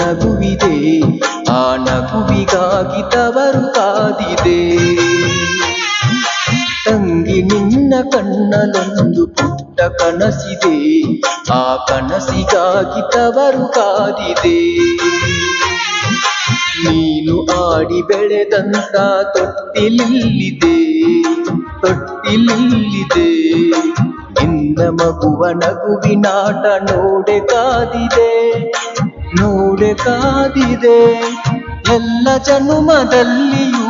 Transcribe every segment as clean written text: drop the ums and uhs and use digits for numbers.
ನಗುವಿದೆ, ಆ ನಗುವಿಗಾಗಿ ತವರು ಕಾದಿದೆ. ತಂಗಿ ನಿನ್ನ ಕಣ್ಣಲೊಂದು ಪುಟ್ಟ ಕನಸಿದೆ, ಆ ಕನಸಿಗಾಗಿ ತವರು ಕಾದಿದೆ. ನೀನು ಆಡಿ ಬೆಳೆದಂತ ತೊಟ್ಟಿಲಿಲ್ಲಿದೆ, ತೊಟ್ಟಿಲಿಲ್ಲಿದೆ. ನಿನ್ನ ಮಗುವ ನಗುವಿನಾಟ ನೋಡೆ ಕಾದಿದೆ, ನೋಡೆ ಕಾದಿದೆ. ಎಲ್ಲ ಜನುಮದಲ್ಲಿಯೂ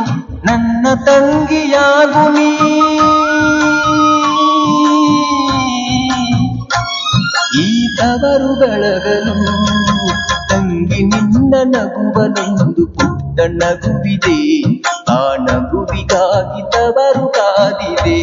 ನನ್ನ ತಂಗಿಯಾಗು ನೀ. ಈ ತವರು ಬೆಳಗಲು ತಂಗಿ ನಿನ್ನ ನಗುವನೊಂದು ಪುಟ್ಟ ನಗುವಿದೆ, ಆ ನಗುವಿಗಾಗಿ ತವರು ಕಾದಿದೆ.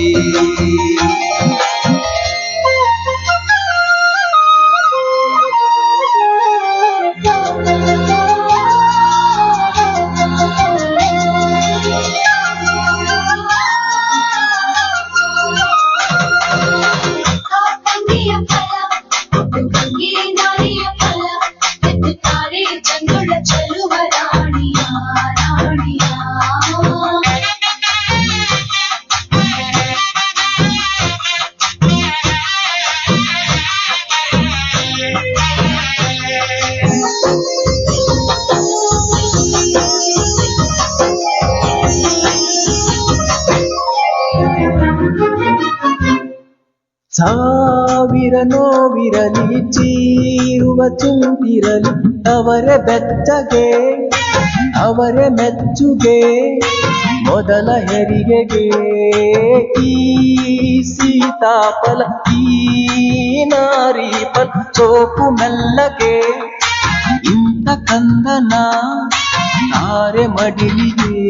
ಸಾವಿರ ನೋವಿರಲಿ, ಚೀರುವ ಚಿಂತಿರಲಿ, ಅವರೇ ಬೆಚ್ಚಗೆ ಅವರೇ ಮೆಚ್ಚುಗೆ. ಮೊದಲ ಹೆರಿಗೆಗೆ ಈ ಸೀತಾಫಲ, ಈ ನಾರಿ ಫಲ ಸೋಪು ಮೆಲ್ಲಗೆ. ಇಂಥ ಕಂದನ ತಾರೆ ಮಡಿಲಿಗೆ,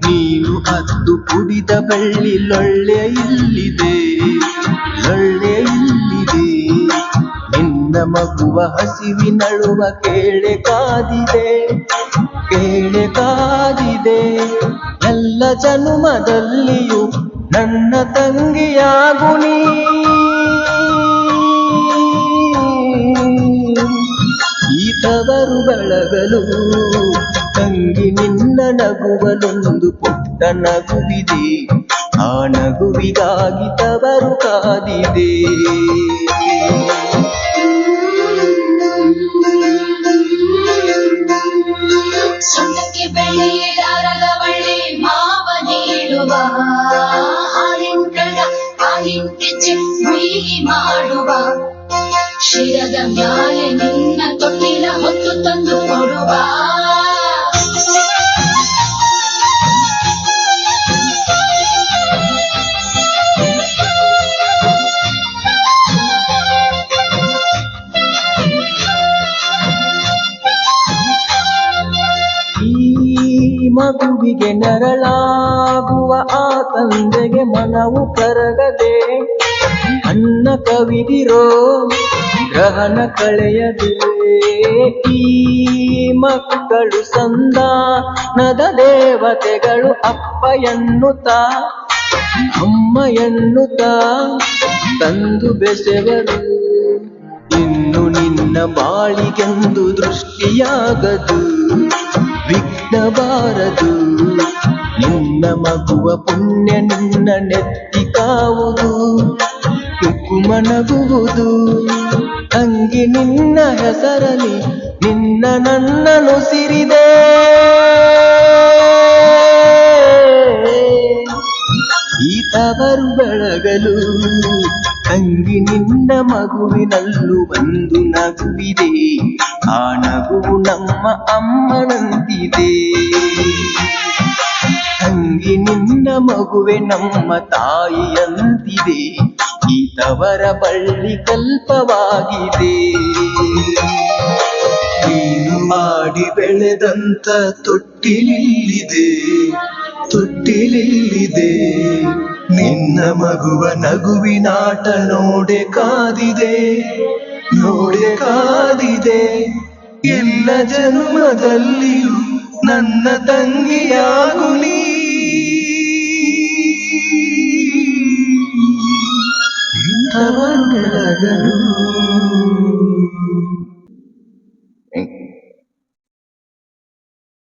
ನೀನು ಅದ್ದು ಕುಡಿದ ಬೆಳ್ಳಿ ಲೊಳ್ಳೆ ಇಲ್ಲಿದೆ, ಲೊಳ್ಳೆ ಇಲ್ಲಿದೆ. ನಿನ್ನ ಮಗುವ ಹಸಿವಿನಳುವ ಕೇಳೆ ಕಾದಿದೆ, ಕೇಳೆ ಕಾದಿದೆ. ಎಲ್ಲ ಜನುಮದಲ್ಲಿಯೂ ನನ್ನ ತಂಗಿಯಾಗು ನೀ. ಈ ತವರು ಬೆಳಗಲು ತಂಗಿ ನಿನ್ನ ನಗುವನೊಂದು ಪುಟ್ಟ ನಗುವಿದೆ, ಆ ನಗುವಿಗಾಗಿ ತವರು ಕಾದಿದೆ. ಸೊಂಟಕ್ಕೆ ಬೆಳೆಯಲಾರದ ಬಳ್ಳಿ ಮಾವ ನೀಡುವ, ಹಾಲಿನ ಕೆಚ್ಚೆ ಸಿಹಿ ಮಾಡುವ. ಶಿರದ ಮ್ಯಾಲೆ ನಿನ್ನ ತೊಟ್ಟಿಲ ಹೊತ್ತು ತಂದು ಕೊಡುವ. ಮಗುವಿಗೆ ನೆರಳಾಗುವ ಆ ತಂದೆಗೆ ಮನವು ಕರಗದೆ, ಅನ್ನ ಕವಿದಿರೋ ಗ್ರಹಣ ಕಳೆಯದೆ. ಈ ಮಕ್ಕಳು ಸಂಧಾನದ ದೇವತೆಗಳು ಅಪ್ಪ ಎನ್ನುತ್ತಾ ಅಮ್ಮ ಎನ್ನುತ್ತಾ ತಂದು ಬೆಸೆವರು. ಇನ್ನು ನಿನ್ನ ಬಾಳಿಗೆಂದು ದೃಷ್ಟಿಯಾಗದು, ವಿಘ್ನ ಬಾರದು. ನಿನ್ನ ಮಗುವ ಪುಣ್ಯ ನಿನ್ನ ನೆತ್ತಿ ಕಾವುದು, ಕುಕುಮ ನಗುವುದು. ತಂಗಿ ನಿನ್ನ ಹೆಸರಲಿ ನಿನ್ನ ನನ್ನನು ಸಿರಿದೆ. ಈ ತವರು ಬೆಳಗಲು ತಂಗಿ ನಿನ್ನ ಮಗುವಿನಲ್ಲೂ ಒಂದು ನಗುವಿದೆ, ಆ ನಗುವು ನಮ್ಮ ಅಮ್ಮನಂತಿದೆ. ತಂಗಿ ನಿನ್ನ ಮಗುವೆ ನಮ್ಮ ತಾಯಿಯಂತಿದೆ, ಈ ತವರ ಬಳ್ಳಿ ಕಲ್ಪವಾಗಿದೆ. ನೀನು ಆಡಿ ಬೆಳೆದಂತ ತೊಟ್ಟಿಲಿಲ್ಲಿದೆ, ತೊಟ್ಟಿಲಿಲ್ಲಿದೆ. ನಿನ್ನ ಮಗುವ ನಗುವಿನಾಟ ನೋಡೆ ಕಾದಿದೆ, ನೋಡೆ ಕಾದಿದೆ. ಎಲ್ಲ ಜನ್ಮದಲ್ಲಿಯೂ ನನ್ನ ತಂಗಿಯಾಗು ನೀ. ತವರು ಬೆಳಗಲು